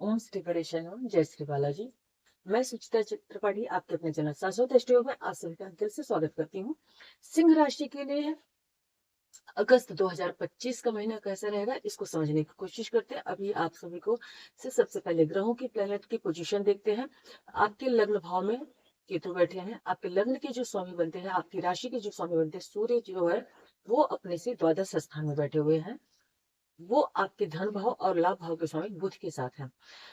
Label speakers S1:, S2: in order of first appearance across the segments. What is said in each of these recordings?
S1: ओम श्री गणेश नमः। जय श्री बालाजी। मैं सुचिता चित्रपाठी आपके अपने चैनल शाश्वत स्टूडियो में आप सभी का दिल से स्वागत करती हूँ। सिंह राशि के लिए अगस्त 2025 का महीना कैसा रहेगा इसको समझने की कोशिश करते हैं। अभी आप सभी को से सबसे पहले ग्रहों की प्लेनेट की पोजीशन देखते हैं। आपके लग्न भाव में केतु बैठे हैं। आपके लग्न के जो स्वामी बनते हैं, आपकी राशि के जो स्वामी बनते हैं, सूर्य जो है वो अपने से द्वादश स्थान में बैठे हुए हैं। वो आपके धन भाव और लाभ भाव के स्वामी बुध के साथ हैं।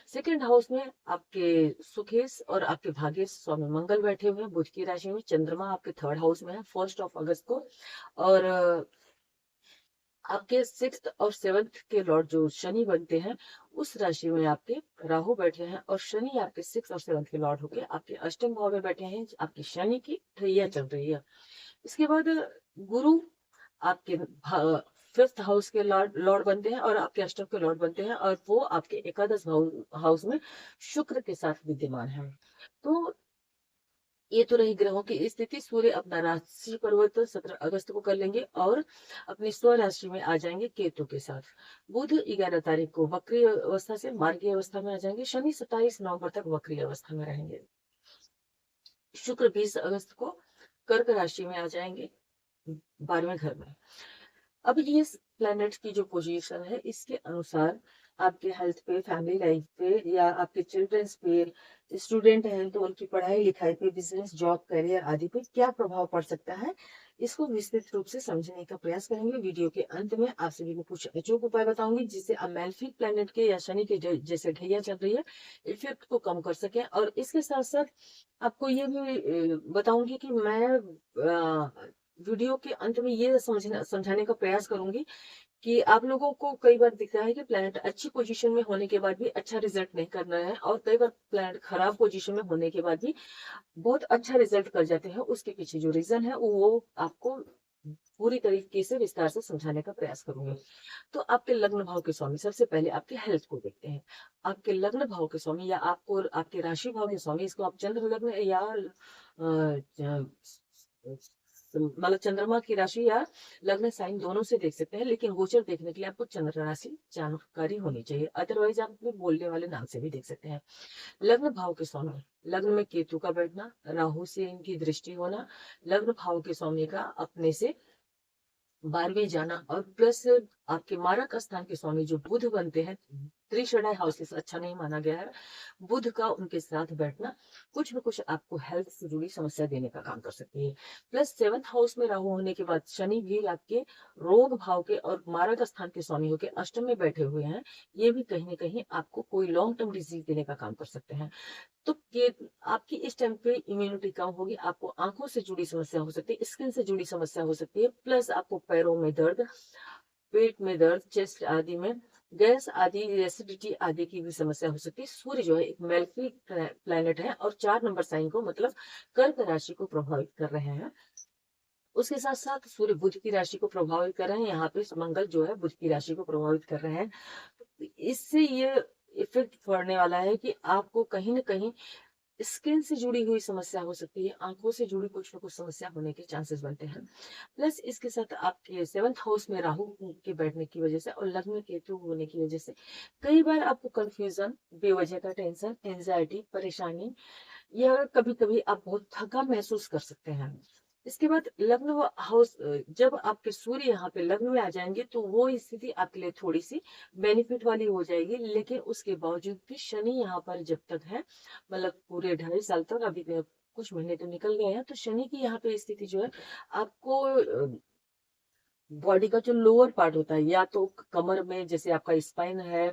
S1: सेकंड हाउस में आपके सुखेश और आपके भाग्येश स्वामी मंगल बैठे हुए हैं बुध की राशि में। चंद्रमा आपके थर्ड हाउस में है 1 अगस्त को। और आपके 6th और 7th के लॉर्ड जो शनि बनते हैं, उस राशि में आपके राहु बैठे हैं। और शनि आपके 6th और 7th के लॉर्ड होके आपके अष्टम भाव में बैठे हैं। आपकी शनि की ढैया चल रही है। इसके बाद गुरु आपके 5th हाउस के लॉर्ड लॉर्ड बनते हैं और आपके अष्टम के लॉर्ड बनते हैं, और वो आपके एकादश हाउस में शुक्र के साथ विद्यमान है। तो ये तो रही ग्रहों की स्थिति। सूर्य अपना राशि परिवर्तन 17 अगस्त को कर लेंगे और अपनी स्व राशि में आ जाएंगे केतु के साथ। बुध 11 तारीख को वक्री अवस्था से मार्गीय अवस्था में आ जाएंगे। शनि 27 नवंबर तक वक्री अवस्था में रहेंगे। शुक्र 20 अगस्त को कर्क राशि में आ जाएंगे 12वें घर में। अब ये प्लैनेट्स की जो पोजीशन है, इसके अनुसार आपके हेल्थ पे, फैमिली लाइफ पे, या आपके चिल्ड्रंस पे, स्टूडेंट हैं तो उनकी पढ़ाई लिखाई पे, बिजनेस, जॉब, करियर आदि पे क्या प्रभाव पड़ सकता है, इसको विस्तृत रूप से समझने का प्रयास करेंगे। वीडियो के अंत में आप सभी को कुछ अचूक उपाय बताऊंगी जिससे आप मैलेफिक प्लैनेट के या शनि के जैसे ढैया चल रही है इफेक्ट को कम कर सकें। और इसके साथ साथ आपको ये भी बताऊंगी कि मैं वीडियो के अंत में ये समझाने का प्रयास करूंगी कि आप लोगों को कई बार दिख रहा है कि प्लैनेट अच्छी पोजीशन में होने के बाद भी अच्छा रिजल्ट नहीं कर रहा है, और कई बार प्लैनेट खराब पोजीशन में होने के बाद भी बहुत अच्छा रिजल्ट कर जाते हैं। उसके पीछे जो रीजन है वो आपको पूरी तरीके से विस्तार से समझाने का प्रयास करूंगी। तो आपके लग्न भाव के स्वामी, सबसे पहले आपके हेल्थ को देखते हैं। आपके लग्न भाव के स्वामी या आपको आपके राशि भाव के स्वामी, इसको आप चंद्र लग्न या मतलब चंद्रमा की राशि या लग्न साइन दोनों से देख सकते हैं, लेकिन गोचर देखने के लिए आपको चंद्र राशि जानकारी होनी चाहिए। अदरवाइज आप अपने बोलने वाले नाम से भी देख सकते हैं। लग्न भाव के स्वामी, लग्न में केतु का बैठना, राहु से इनकी दृष्टि होना, लग्न भाव के स्वामी का अपने से 12वें जाना, और प्लस आपके मारक स्थान के स्वामी जो बुध बनते हैं, त्रिशणाय हाउस से अच्छा नहीं माना गया है, बुध का उनके साथ बैठना कुछ न कुछ आपको हेल्थ से जुड़ी समस्या देने का काम कर सकती है। प्लस 7th हाउस में राहु होने के बाद शनि भी आपके रोग भाव के और मारक स्थान के स्वामी होकर अष्टम में बैठे हुए हैं। ये भी कहीं ना कहीं आपको कोई लॉन्ग टर्म डिजीज देने का काम कर सकते हैं। तो ये आपकी इस टाइम पे इम्यूनिटी कम होगी, आपको आंखों से जुड़ी समस्या हो सकती है, स्किन से जुड़ी समस्या हो सकती है, प्लस आपको पैरों में दर्द, पेट में दर्द, चेस्ट आदि में गैस आदि, एसिडिटी आदि की भी समस्या हो सकती है। सूर्य जो है एक मेलेफिक प्लैनेट है और 4 नंबर साइन को मतलब कर्क राशि को प्रभावित कर रहे हैं। उसके साथ साथ सूर्य बुध की राशि को प्रभावित कर रहे हैं। यहाँ पे मंगल जो है बुध की राशि को प्रभावित कर रहे हैं। इससे ये इफेक्ट पड़ने वाला है कि आपको कहीं ना कहीं स्किन से जुड़ी हुई समस्या हो सकती है, आंखों से जुड़ी कुछ ना कुछ समस्या होने के चांसेस बनते हैं। प्लस इसके साथ आपके 7th हाउस में राहु के बैठने की वजह से और लग्न में केतु होने की वजह से कई बार आपको कंफ्यूजन, बेवजह का टेंशन, एंजाइटी, परेशानी, या कभी कभी आप बहुत थका महसूस कर सकते हैं। इसके बाद लग्न हाउस, जब आपके सूर्य यहाँ पे लग्न में आ जाएंगे तो वो स्थिति आपके लिए थोड़ी सी बेनिफिट वाली हो जाएगी। लेकिन उसके बावजूद भी शनि यहाँ पर जब तक है, मतलब पूरे 2.5 साल तक, अभी कुछ महीने तो निकल गए हैं, तो शनि की यहाँ पे स्थिति जो है आपको बॉडी का जो लोअर पार्ट होता है, या तो कमर में जैसे आपका स्पाइन है,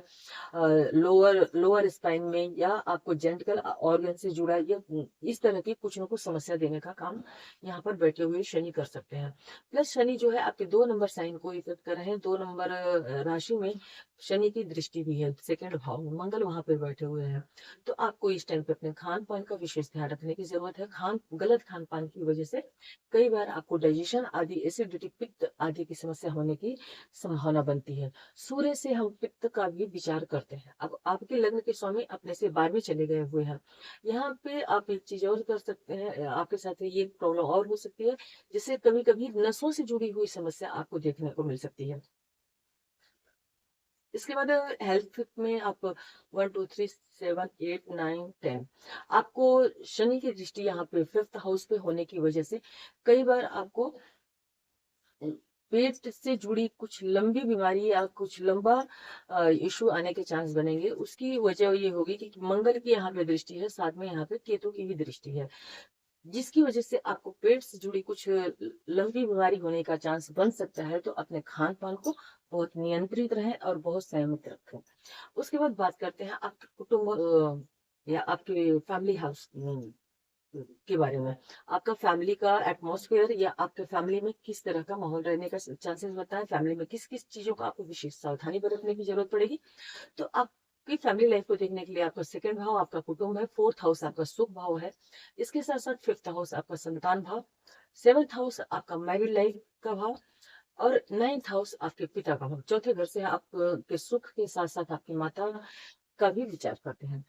S1: लोअर लोअर स्पाइन में, या आपको जेंटिकल ऑर्गन से जुड़ा, या इस तरह की कुछ ना कुछ समस्या देने का काम यहाँ पर बैठे हुए शनि कर सकते हैं। प्लस शनि जो है आपके 2 नंबर साइन को इफेक्ट कर रहे हैं। 2 नंबर राशि में शनि की दृष्टि भी है, सेकंड भाव में मंगल वहां पे बैठे हुए हैं। तो आपको इस टाइम पे अपने खान पान का विशेष ध्यान रखने की जरूरत है। गलत खान पान की वजह से कई बार आपको डाइजेशन आदि, एसिडिटी, पित्त आदि की समस्या होने की संभावना बनती है। सूर्य से हम पित्त का भी विचार करते हैं। अब आपके लग्न के स्वामी अपने से 12वें चले गए हुए हैं। यहाँ पे आप एक चीज और कर सकते हैं, आपके साथ ये प्रॉब्लम और हो सकती है, जिससे कभी कभी नसों से जुड़ी हुई समस्या आपको देखने को मिल सकती है। इसके बाद हेल्थ में आप 1 2 3 7 8 9 10 आपको शनि की दृष्टि यहाँ पे 5th हाउस पे होने की वजह से कई बार आपको पेट से जुड़ी कुछ लंबी बीमारी या कुछ लंबा इशू आने के चांस बनेंगे। उसकी वजह ये होगी कि मंगल की यहाँ पे दृष्टि है, साथ में यहाँ पे केतु की भी दृष्टि है, जिसकी वजह से आपको पेट से जुड़ी कुछ लंबी बीमारी होने का चांस बन सकता है। तो अपने खान पान को बहुत नियंत्रित रहें और बहुत संयमित रखें। उसके बाद बात करते हैं आपके कुटुंब या आपके फैमिली हाउस के बारे में। आपका फैमिली का एटमॉस्फेयर या आपके फैमिली में किस तरह का माहौल रहने का चांसेस बताएं, फैमिली में किस किस चीजों का आपको विशेष सावधानी बरतने की जरूरत पड़ेगी। तो आपकी फैमिली लाइफ को देखने के लिए आपका सेकंड भाव आपका कुटुंब है, 4th हाउस आपका सुख भाव है, इसके साथ साथ 5th हाउस आपका संतान भाव, 7th हाउस आपका मैरिड लाइफ का भाव और 9th हाउस आपके पिता का भाव। चौथे घर से आपके सुख के साथ साथ आपकी माता का भी विचार करते हैं।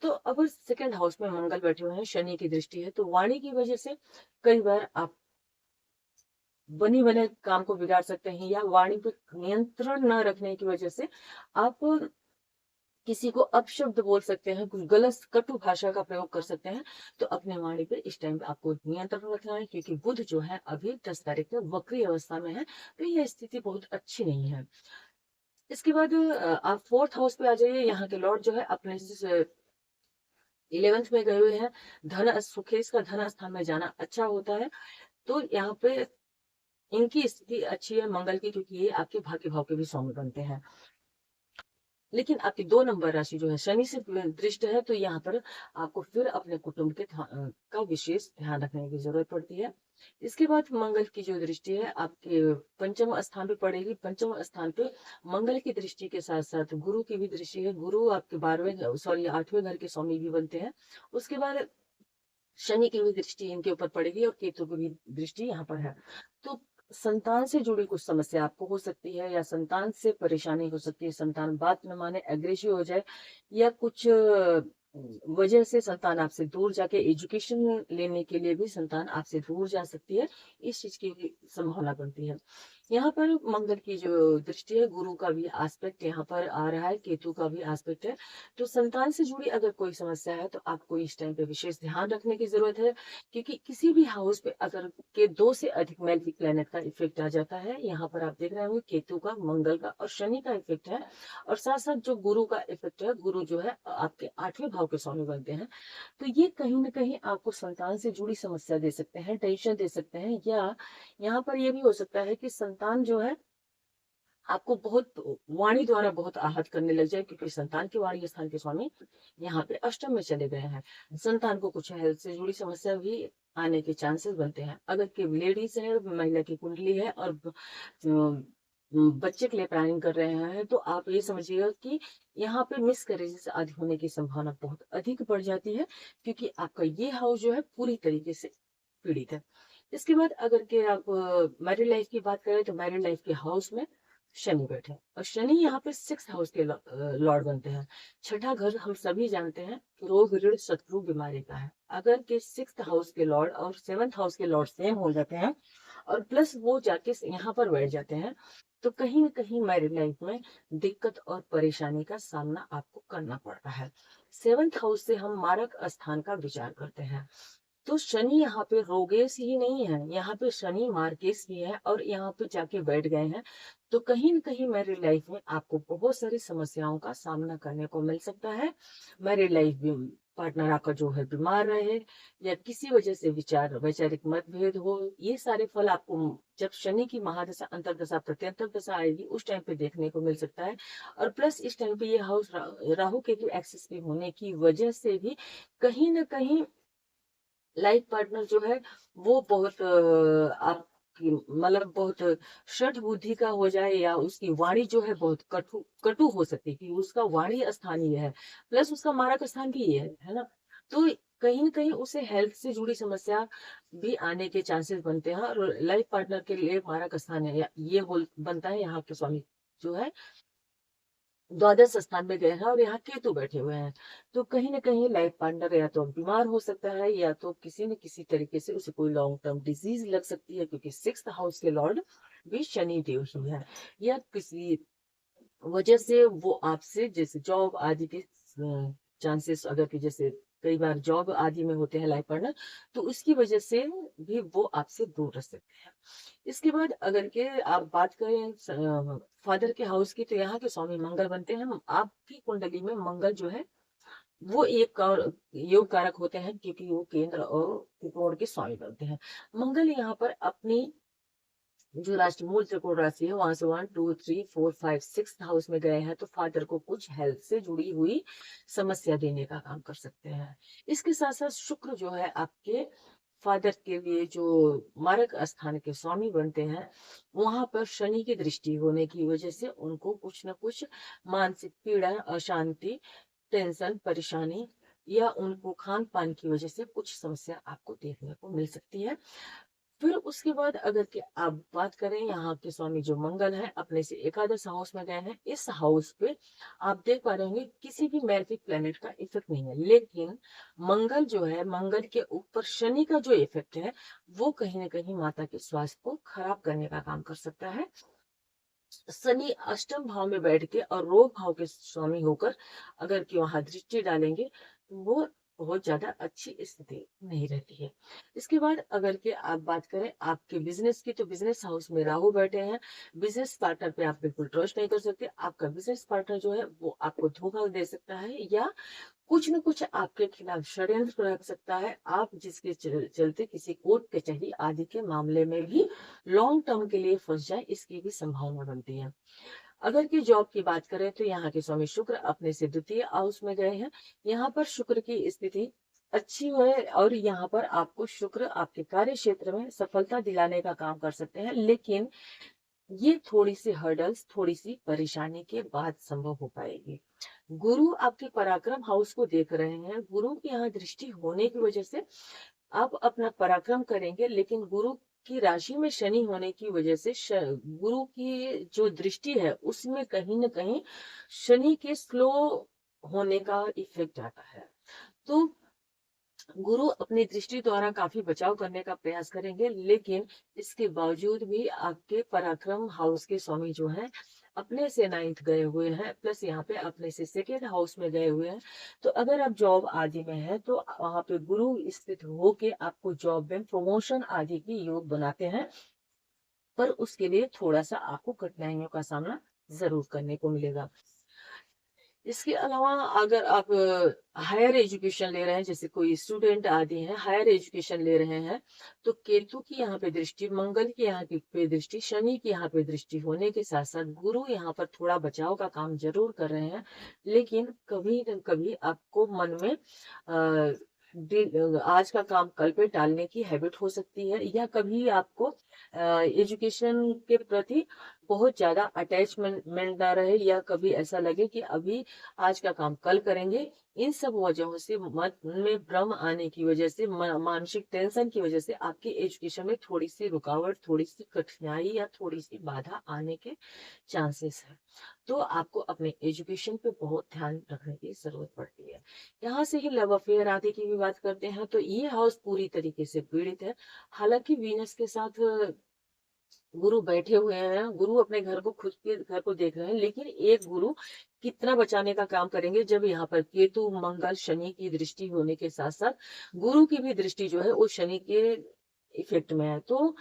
S1: तो अब सेकंड हाउस में मंगल बैठे हुए हैं, शनि की दृष्टि है, तो वाणी की वजह से कई बार आप बनी बने काम को बिगाड़ सकते हैं या वाणी पर नियंत्रण न रखने की वजह से आप किसी को अपशब्द बोल सकते हैं, कुछ गलत कटु भाषा का प्रयोग कर सकते हैं। तो अपने वाणी पे इस टाइम पे आपको नियंत्रण रखना है, क्योंकि बुध जो है अभी 10 तारीख तक वक्री अवस्था में है, तो यह स्थिति बहुत अच्छी नहीं है। इसके बाद आप 4th हाउस पे आ जाइए। यहाँ के लॉर्ड जो है अपने 11th में गए हुए हैं। धन सुखेश का धन स्थान में जाना अच्छा होता है। तो यहाँ पे इनकी स्थिति अच्छी है मंगल की, क्योंकि ये आपके भाग्य भाव के भी स्वामी बनते हैं। लेकिन आपकी 2 नंबर राशि जो है शनि से दृष्ट है, तो यहाँ पर आपको फिर अपने कुटुंब के का विशेष ध्यान रखने की जरूरत पड़ती है। इसके बाद मंगल की जो दृष्टि है आपके पंचम स्थान पे पड़ेगी। पंचम स्थान पे मंगल की दृष्टि के साथ साथ गुरु की भी दृष्टि है। गुरु आपके 8वें घर के स्वामी भी बनते हैं। उसके बाद शनि की भी दृष्टि इनके ऊपर पड़ेगी और केतु की भी दृष्टि यहाँ पर है। तो संतान से जुड़ी कुछ समस्या आपको हो सकती है या संतान से परेशानी हो सकती है, संतान बात न माने, एग्रेसिव हो जाए या कुछ वजह से संतान आपसे दूर जाके एजुकेशन लेने के लिए भी संतान आपसे दूर जा सकती है। इस चीज की भी संभावना बनती है। यहाँ पर मंगल की जो दृष्टि है, गुरु का भी एस्पेक्ट यहाँ पर आ रहा है, केतु का भी एस्पेक्ट है। तो संतान से जुड़ी अगर कोई समस्या है तो आपको इस टाइम पे विशेष ध्यान रखने की जरूरत है, क्योंकि किसी भी हाउस पे अगर के 2 से अधिक मैजिक प्लेनेट का इफेक्ट आ जाता है, यहाँ पर आप देख रहे होंगे केतु का, मंगल का और शनि का इफेक्ट है, और साथ साथ जो गुरु का इफेक्ट है, गुरु जो है आपके 8वें भाव के स्वामी बनते हैं। तो ये कहीं ना कहीं आपको संतान से जुड़ी समस्या दे सकते हैं, टेंशन दे सकते हैं, या यहाँ पर ये भी हो सकता है कि संतान जो है आपको बहुत वाणी द्वारा बहुत आहत करने लग जाए, क्योंकि संतान के वाणी स्थान के स्वामी यहाँ पे अष्टम में चले गए हैं। संतान को कुछ हेल्थ से जुड़ी समस्या भी आने के चांसेस बनते हैं। अगर कि लेडीज है, महिला की कुंडली है और बच्चे के लिए प्लानिंग कर रहे हैं, तो आप ये समझिएगा कि यहाँ पे मिसकैरेजेस आदि होने की संभावना बहुत अधिक बढ़ जाती है, क्योंकि आपका ये हाउस जो है पूरी तरीके से पीड़ित है। इसके बाद अगर के आप मैरिड लाइफ की बात करें, तो मैरिड लाइफ के हाउस में शनि बैठे हैं, और शनि यहाँ पे 6th हाउस के लॉर्ड बनते हैं। छठा घर हम सभी जानते हैं रोग ऋण शत्रु बीमारी का है। अगर के 6th हाउस के लॉर्ड और 7th हाउस के लॉर्ड सेम हो जाते हैं और प्लस वो जाके यहाँ पर बैठ जाते हैं, तो कहीं ना कहीं मैरिड लाइफ में दिक्कत और परेशानी का सामना आपको करना पड़ता है। 7th हाउस से हम मारक स्थान का विचार करते हैं। तो शनि यहाँ पे रोगेश ही नहीं है, यहाँ पे शनि मार्केश भी है और यहाँ पे जाके बैठ गए हैं। तो कहीं न कहीं मैरिड लाइफ में आपको बहुत सारी समस्याओं का सामना करने को मिल सकता है। मैरिड लाइफ भी पार्टनर आपका जो है बीमार रहे या किसी वजह से वैचारिक मतभेद हो, ये सारे फल आपको जब शनि की महादशा, अंतरदशा, प्रत्यंतर दशा आएगी उस टाइम पे देखने को मिल सकता है। और प्लस इस टाइम पे ये हाउस राहु केतु एक्सिस पे होने की वजह से भी कहीं ना कहीं लाइफ पार्टनर जो है वो बहुत आपकी मतलब बहुत शठ बुद्धि का हो जाए, या उसकी वाणी जो है बहुत कटु कटु हो सकती है, कि उसका वाणी स्थानीय है, प्लस उसका मारक स्थान भी ये है ना। तो कहीं ना कहीं उसे हेल्थ से जुड़ी समस्या भी आने के चांसेस बनते हैं, और लाइफ पार्टनर के लिए मारक स्थान है ये बोल बनता है यहाँ के स्वामी जो है द्वादश स्थान में गए हैं और यहाँ केतु बैठे हुए हैं। तो कहीं ना कहीं लाइफ पार्टनर या तो बीमार हो सकता है, या तो किसी न किसी तरीके से उसे कोई लॉन्ग टर्म डिजीज लग सकती है, क्योंकि 6th हाउस के लॉर्ड भी शनि देव ही है, या किसी वजह से वो आपसे जैसे जॉब आदि के चांसेस, अगर कि जैसे कई बार जॉब आदि में होते हैं लाइफ पार्टनर, तो उसकी वजह से भी वो आपसे दूर रह सकते हैं। इसके बाद अगर के आप बात करें फादर के हाउस की, तो यहाँ के स्वामी मंगल बनते हैं। आपकी कुंडली में मंगल जो है वो एक योग कारक होते हैं, क्योंकि वो केंद्र और त्रिकोण के स्वामी बनते हैं। मंगल यहाँ पर अपनी जो राष्ट्र मूल त्रिकोण राशि है वहां से 1 2 3 4 5 6 हाउस में गए हैं, तो फादर को कुछ हेल्थ से जुड़ी हुई समस्या देने का काम कर सकते हैं। इसके साथ साथ शुक्र जो है आपके फादर के लिए जो मारक स्थान के स्वामी बनते हैं, वहां पर शनि की दृष्टि होने की वजह से उनको कुछ न कुछ मानसिक पीड़ा, अशांति, टेंशन, परेशानी, या उनको खान पान की वजह से कुछ समस्या आपको देखने को मिल सकती है। फिर उसके बाद अगर कि आप बात करें, यहाँ के स्वामी जो मंगल है अपने से एकादश हाउस में गए हैं। इस हाउस पे आप देख पा रहे होंगे किसी भी मैजिक प्लेनेट का इफेक्ट नहीं है, लेकिन मंगल जो है, मंगल के ऊपर शनि का जो इफेक्ट है, वो कहीं ना कहीं माता के स्वास्थ्य को खराब करने का काम कर सकता है। शनि अष्टम भाव में बैठ के और रोग भाव के स्वामी होकर अगर कि वहां दृष्टि डालेंगे, तो वो बहुत ज्यादा अच्छी स्थिति नहीं रहती है। इसके बाद अगर के आप बात करें आपके बिजनेस की, तो बिजनेस हाउस में राहु बैठे हैं। बिजनेस पार्टनर पे आप बिल्कुल ट्रस्ट नहीं कर सकते। आपका बिजनेस पार्टनर जो है वो आपको धोखा दे सकता है, या कुछ न कुछ आपके खिलाफ षड्यंत्र रख सकता है। आप जिसके चलते किसी कोर्ट कचहरी आदि के मामले में भी लॉन्ग टर्म के लिए फंस जाए, इसकी भी संभावना बनती है। अगर की जॉब की बात करें, तो यहाँ के स्वामी शुक्र अपने से द्वितीय हाउस में गए हैं। यहाँ पर शुक्र की स्थिति अच्छी है, और यहाँ पर आपको शुक्र आपके कार्य क्षेत्र में सफलता दिलाने का काम कर सकते हैं, लेकिन ये थोड़ी सी हर्डल्स, थोड़ी सी परेशानी के बाद संभव हो पाएगी। गुरु आपके पराक्रम हाउस को देख रहे हैं। गुरु की यहाँ दृष्टि होने की वजह से आप अपना पराक्रम करेंगे, लेकिन गुरु की राशि में शनि होने की वजह से गुरु की जो दृष्टि है उसमें कहीं ना कहीं शनि के स्लो होने का इफेक्ट आता है। तो गुरु अपनी दृष्टि द्वारा काफी बचाव करने का प्रयास करेंगे, लेकिन इसके बावजूद भी आपके पराक्रम हाउस के स्वामी जो हैं अपने से नाइन्थ गए हुए हैं, प्लस यहाँ पे अपने से सेकेंड हाउस में गए हुए हैं। तो अगर आप जॉब आदि में हैं, तो वहां पे गुरु स्थित होके आपको जॉब में प्रमोशन आदि की योग बनाते हैं, पर उसके लिए थोड़ा सा आपको कठिनाइयों का सामना जरूर करने को मिलेगा। इसके अलावा अगर आप हायर एजुकेशन ले रहे हैं, जैसे कोई स्टूडेंट आदि हैं हायर एजुकेशन ले रहे हैं, तो केतु की यहाँ पे दृष्टि, मंगल की यहाँ पे दृष्टि, शनि की यहाँ पे दृष्टि होने के साथ साथ गुरु यहाँ पर थोड़ा बचाव का काम जरूर कर रहे हैं। लेकिन कभी न कभी आपको मन में आज का काम कल पे टालने की हैबिट हो सकती है, या कभी आपको एजुकेशन के प्रति बहुत ज्यादा अटैचमेंट ना रहे, या कभी ऐसा लगे कि अभी आज का काम कल करेंगे। इन सब वजहों से मन में भ्रम आने की वजह से, मानसिक टेंशन की वजह से आपकी एजुकेशन में थोड़ी सी रुकावट, थोड़ी सी कठिनाई या थोड़ी सी बाधा आने के चांसेस है। तो आपको अपने एजुकेशन पे बहुत ध्यान रखने की जरूरत पड़ती है। यहाँ से ही लव अफेयर आदि की भी बात करते हैं, तो ये हाउस पूरी तरीके से पीड़ित है। हालांकि वीनस के साथ गुरु बैठे हुए हैं, गुरु अपने घर को, खुद के घर को देख रहे हैं, लेकिन एक गुरु कितना बचाने का काम करेंगे, जब यहाँ पर केतु, मंगल, शनि की दृष्टि होने के साथ साथ गुरु की भी दृष्टि जो है वो शनि के इफेक्ट में है। तो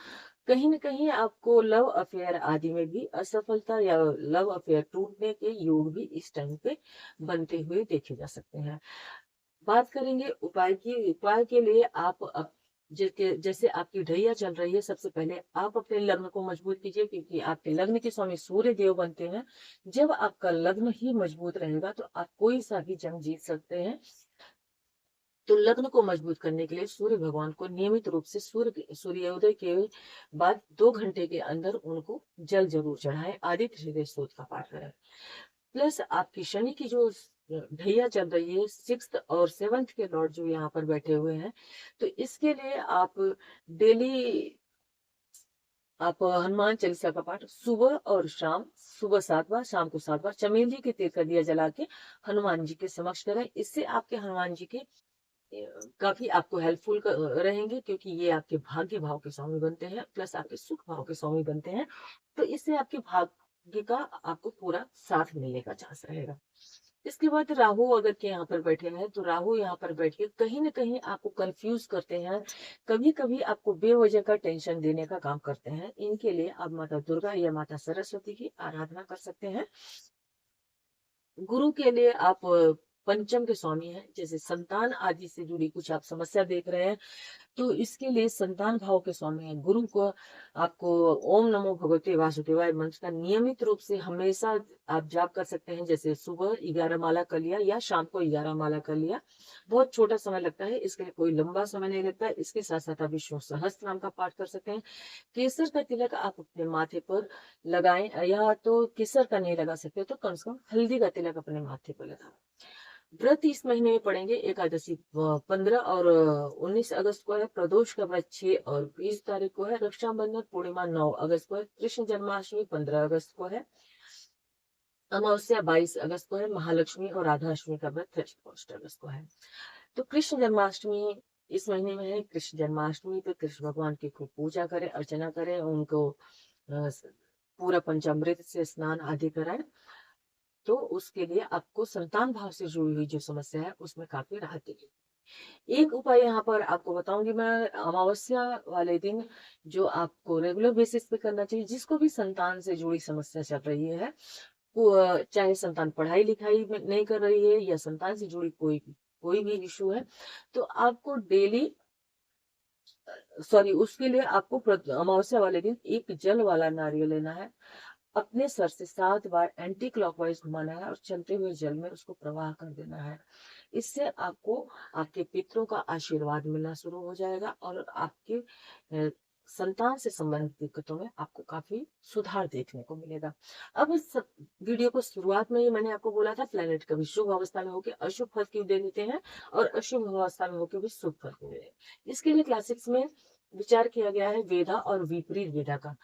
S1: कहीं ना कहीं आपको लव अफेयर आदि में भी असफलता या लव अफेयर टूटने के योग भी इस टाइम पे बनते हुए देखे जा सकते हैं। बात करेंगे उपाय की। उपाय के लिए आप जैसे आपकी ढैया चल रही है, सबसे पहले आप अपने लग्न को मजबूत कीजिए, क्योंकि आपके लग्न के स्वामी सूर्य देव बनते हैं। जब आपका लग्न ही मजबूत रहेगा, तो आप कोई सा भी जंग जीत सकते हैं। तो लग्न को मजबूत करने के लिए सूर्य भगवान को नियमित रूप से सूर्योदय के बाद 2 घंटे के अंदर उनको जल जरूर चढ़ाएं, आदित्य हृदय स्तोत्र का पाठ करें। प्लस आपकी शनि की जो ढैया चल रही है, 6th और 7th के लॉर्ड जो यहाँ पर बैठे हुए हैं, तो इसके लिए आप डेली हनुमान चालीसा का पाठ सुबह और शाम, सुबह 7 बार, शाम को 7 बार चमेली के तेल का दिया जला के हनुमान जी के समक्ष करें। इससे आपके हनुमान जी के काफी आपको हेल्पफुल रहेंगे, क्योंकि ये आपके भाग्य भाव के स्वामी बनते हैं, प्लस आपके सुख भाव के स्वामी बनते हैं। तो इससे आपके का आपको पूरा साथ मिलने का चांस रहेगा। इसके बाद राहु अगर के यहाँ पर बैठे हैं तो राहु यहाँ पर बैठ के कहीं ना कहीं आपको कंफ्यूज करते हैं, कभी कभी आपको बेवजह का टेंशन देने का काम करते हैं। इनके लिए आप माता दुर्गा या माता सरस्वती की आराधना कर सकते हैं। गुरु के लिए आप पंचम के स्वामी हैं, जैसे संतान आदि से जुड़ी कुछ आप समस्या देख रहे हैं तो इसके लिए संतान भाव के स्वामी हैं गुरु को। आपको ओम नमो भगवते वासुदेवाय मंत्र का नियमित रूप से हमेशा आप जाप कर सकते हैं, जैसे सुबह 11 माला कर लिया या शाम को 11 माला कर लिया। बहुत छोटा समय लगता है, इसके लिए कोई लंबा समय नहीं लगता है। इसके साथ साथ आप विष्णु सहस्त्र नाम का पाठ कर सकते हैं। केसर का तिलक आप अपने माथे पर लगाएं, या तो केसर का नहीं लगा सकते तो कम से कम हल्दी का तिलक अपने माथे पर लगाएं। व्रत इस महीने में पड़ेंगे। एकादशी 15 और 19 अगस्त को है। प्रदोष का व्रत 6 और 20 तारीख को है। रक्षाबंधन पूर्णिमा 9 अगस्त को है। कृष्ण जन्माष्टमी 15 अगस्त को है। अमावस्या 22 अगस्त को है। महालक्ष्मी और राधा अष्टमी का व्रत 31 अगस्त को है। तो कृष्ण जन्माष्टमी इस महीने में है। कृष्ण जन्माष्टमी पे कृष्ण भगवान की खूब पूजा करें, अर्चना करें, उनको पूरा पंचामृत से स्नान आदि कराएं। तो उसके लिए आपको संतान भाव से जुड़ी हुई जो समस्या है उसमें काफी राहत देगी। एक उपाय यहाँ पर आपको बताऊंगी मैं, अमावस्या वाले दिन जो आपको रेगुलर बेसिस पे करना चाहिए, जिसको भी संतान से जुड़ी समस्या चल रही है, वो चाहे संतान पढ़ाई लिखाई में नहीं कर रही है या संतान से जुड़ी कोई भी इशू है, तो आपको डेली सॉरी उसके लिए आपको अमावस्या वाले दिन एक जल वाला नारियल लेना है। अपने सर से 7 बार एंटी क्लॉकवाइज घुमाना है और चलते हुए जल में उसको प्रवाह कर देना है। इससे आपको आपके पितरों का आशीर्वाद मिलना शुरू हो जाएगा और आपके संतान से संबंधित दिक्कतों में आपको काफी सुधार देखने को मिलेगा। अब इस वीडियो को शुरुआत में ही मैंने आपको बोला था प्लेनेट कभी शुभ अवस्था में होकर अशुभ फल क्यों दे देते हैं और अशुभ अवस्था में होकर भी शुभ फल क्यों दे देते हैं। इसके लिए क्लासिक्स में विचार किया गया है वेदा और विपरीत वेदा का।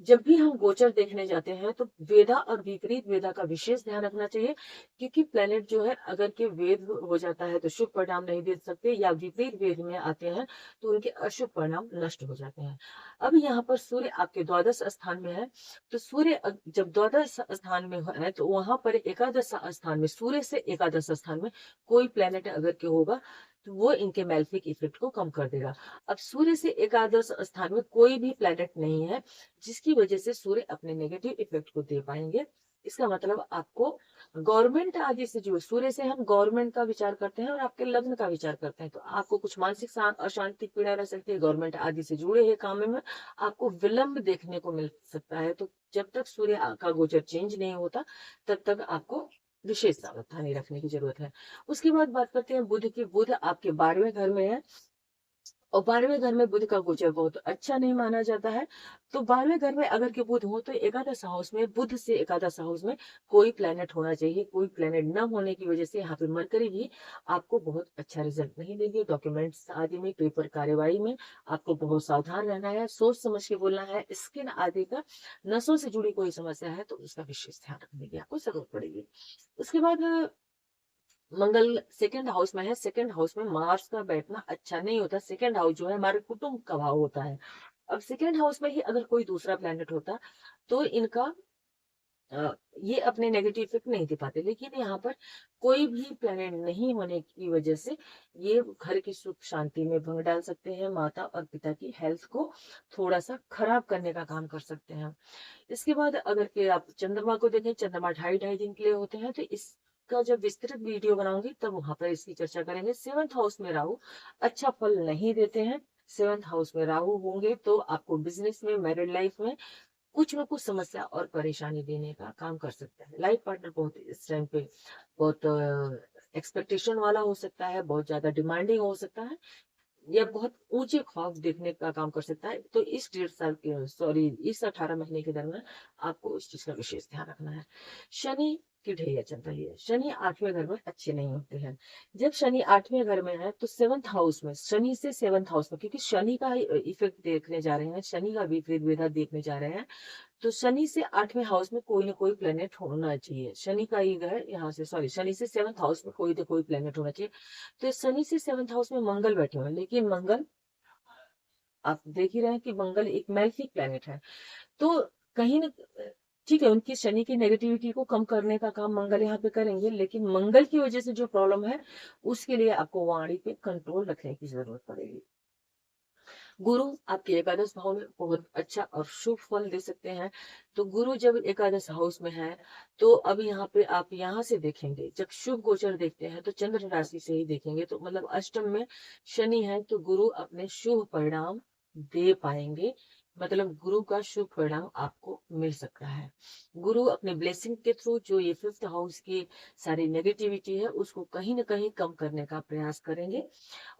S1: जब भी हम गोचर देखने जाते हैं तो वेदा और विपरीत वेदा का विशेष ध्यान रखना चाहिए, क्योंकि प्लेनेट जो है अगर के वेद हो जाता है तो शुभ परिणाम नहीं दे सकते, या विपरीत वेद में आते हैं तो उनके अशुभ परिणाम नष्ट हो जाते हैं। अब यहाँ पर सूर्य आपके द्वादश स्थान में है, तो सूर्य जब द्वादश स्थान में है तो वहां पर एकादश स्थान में, सूर्य से एकादश स्थान में कोई प्लेनेट अगर के होगा तो वो इनके मैल्फिक इफेक्ट को कम कर देगा। अब सूर्य से एकादश स्थान में कोई भी प्लेनेट नहीं है जिसकी वजह से सूर्य अपने नेगेटिव इफेक्ट को दे पाएंगे। इसका मतलब आपको गवर्नमेंट आदि से जो सूर्य से हम गवर्नमेंट का विचार करते हैं और आपके लग्न का विचार करते हैं, तो आपको कुछ मानसिक अशांति पीड़ा रह सकती है। गवर्नमेंट आदि से जुड़े हुए काम में आपको विलंब देखने को मिल सकता है। तो जब तक सूर्य का गोचर चेंज नहीं होता तब तक आपको विशेष सावधानी रखने की जरूरत है। उसके बाद बात करते हैं बुध की। बुध आपके 12वें घर में है और 12वें घर में बुध का गोचर बहुत अच्छा नहीं माना जाता है। तो 12वें घर में अगर के बुध हो तो एकादश हाउस में, बुध से एकादश हाउस में कोई प्लेनेट होना चाहिए। कोई प्लेनेट न होने की वजह से यहाँ पे मरकरी भी आपको बहुत अच्छा रिजल्ट नहीं देगी। डॉक्यूमेंट्स आदि में, पेपर कार्यवाही में आपको बहुत सावधान रहना है, सोच समझ के बोलना है। स्किन आदि का, नसों से जुड़ी कोई समस्या है तो उसका विशेष ध्यान रखने की आपको जरूरत पड़ेगी। उसके बाद मंगल सेकंड हाउस में है। सेकंड हाउस में मार्स का बैठना अच्छा नहीं होता। सेकंड हाउस जो है हमारे कुटुंब का भाव होता है। अब सेकंड हाउस में ही अगर कोई दूसरा प्लैनेट होता तो इनका ये अपने नेगेटिव इफेक्ट नहीं दे पाते, लेकिन यहाँ पर कोई भी प्लैनेट नहीं होने की वजह से ये घर की सुख शांति में भंग डाल सकते हैं। माता और पिता की हेल्थ को थोड़ा सा खराब करने का काम कर सकते हैं। इसके बाद अगर के आप चंद्रमा को देखें, चंद्रमा 2.5 दिन के लिए होते हैं, तो इसका जब विस्तृत वीडियो बनाऊंगी तब वहां पर इसकी चर्चा करेंगे। 7th हाउस में राहु अच्छा फल नहीं देते हैं। 7th हाउस में राहु होंगे तो आपको बिजनेस में, मैरिड लाइफ में कुछ न कुछ समस्या और परेशानी देने का काम कर सकता है। लाइफ पार्टनर बहुत इस टाइम पे बहुत एक्सपेक्टेशन वाला हो सकता है, बहुत ज्यादा डिमांडिंग हो सकता है, या बहुत ऊंचे ख्वाब देखने का काम कर सकता है। तो इस 1.5 साल के सॉरी इस 18 महीने के दरमियान आपको इस चीज का विशेष ध्यान रखना है। शनि की ढैया चल रही है। शनि 8वें घर में अच्छे नहीं होते हैं। जब शनि 8वें घर में है तो 7th हाउस में, शनि से 7th हाउस में, क्योंकि शनि का इफेक्ट देखने जा रहे हैं, शनि का विपरीत वेधा देखने जा रहे हैं, तो शनि से 8वें हाउस में कोई ना कोई प्लेनेट होना चाहिए। शनि का ही घर यहाँ से, सॉरी शनि से 7th हाउस में कोई ना कोई प्लेनेट होना चाहिए। तो शनि से 7th हाउस में मंगल बैठे हुए हैं, लेकिन मंगल आप देख ही रहे हैं कि मंगल एक मैलेफिक प्लेनेट है। तो कहीं न ठीक है, उनकी शनि की नेगेटिविटी को कम करने का काम मंगल यहाँ पे करेंगे, लेकिन मंगल की वजह से जो प्रॉब्लम है, उसके लिए आपको वाणी पे कंट्रोल रखने की जरूरत पड़ेगी। गुरु आपके एकादश भाव में बहुत अच्छा और शुभ फल दे सकते हैं। तो गुरु जब एकादश हाउस में है, तो अब यहाँ पे आप यहाँ से देखेंगे, जब शुभ गोचर देखते हैं तो चंद्र राशि से ही देखेंगे, तो मतलब अष्टम में शनि है, तो गुरु अपने शुभ परिणाम दे पाएंगे। मतलब गुरु का शुभ परिणाम आपको मिल सकता है। गुरु अपने ब्लेसिंग के थ्रू जो ये फिफ्थ हाउस की सारी नेगेटिविटी है, उसको कहीं ना कहीं कम करने का प्रयास करेंगे।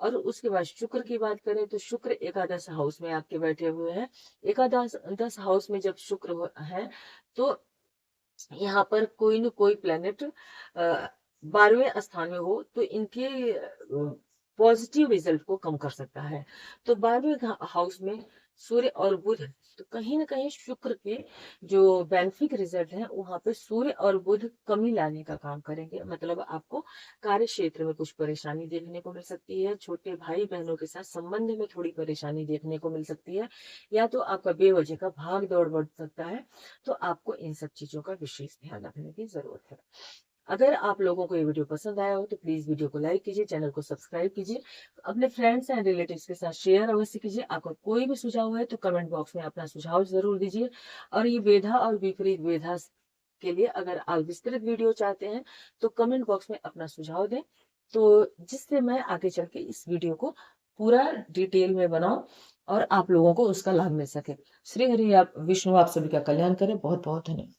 S1: और उसके बाद शुक्र की बात करें, तो शुक्र एकादश हाउस में आपके बैठे हुए हैं। एकादश दस हाउस में जब शुक्र है, तो यहाँ पर कोई न कोई प्लेनेट 12वें स्थान में हो, तो इनके पॉजिटिव रिजल्ट को कम कर सकता है। तो 12वें हाउस में सूर्य और बुध, तो कहीं ना कहीं शुक्र के जो बेनिफिक रिजल्ट है, वहां पे सूर्य और बुध कमी लाने का काम करेंगे। मतलब आपको कार्य क्षेत्र में कुछ परेशानी देखने को मिल सकती है, छोटे भाई बहनों के साथ संबंध में थोड़ी परेशानी देखने को मिल सकती है, या तो आपका बेवजह का भाग दौड़ बढ़ सकता है। तो आपको इन सब चीजों का विशेष ध्यान रखने की जरूरत है। अगर आप लोगों को ये वीडियो पसंद आया हो, तो प्लीज वीडियो को लाइक कीजिए, चैनल को सब्सक्राइब कीजिए, अपने फ्रेंड्स एंड रिलेटिव्स के साथ शेयर अवश्य कीजिए। आपका कोई भी सुझाव है तो कमेंट बॉक्स में अपना सुझाव जरूर दीजिए। और ये वेधा और विपरीत वेधा के लिए अगर आप विस्तृत वीडियो चाहते हैं, तो कमेंट बॉक्स में अपना सुझाव दें, तो जिससे मैं आगे चल के इस वीडियो को पूरा डिटेल में बनाऊं और आप लोगों को उसका लाभ मिल सके। श्री हरि आप विष्णु आप सभी का कल्याण करें। बहुत बहुत धन्यवाद।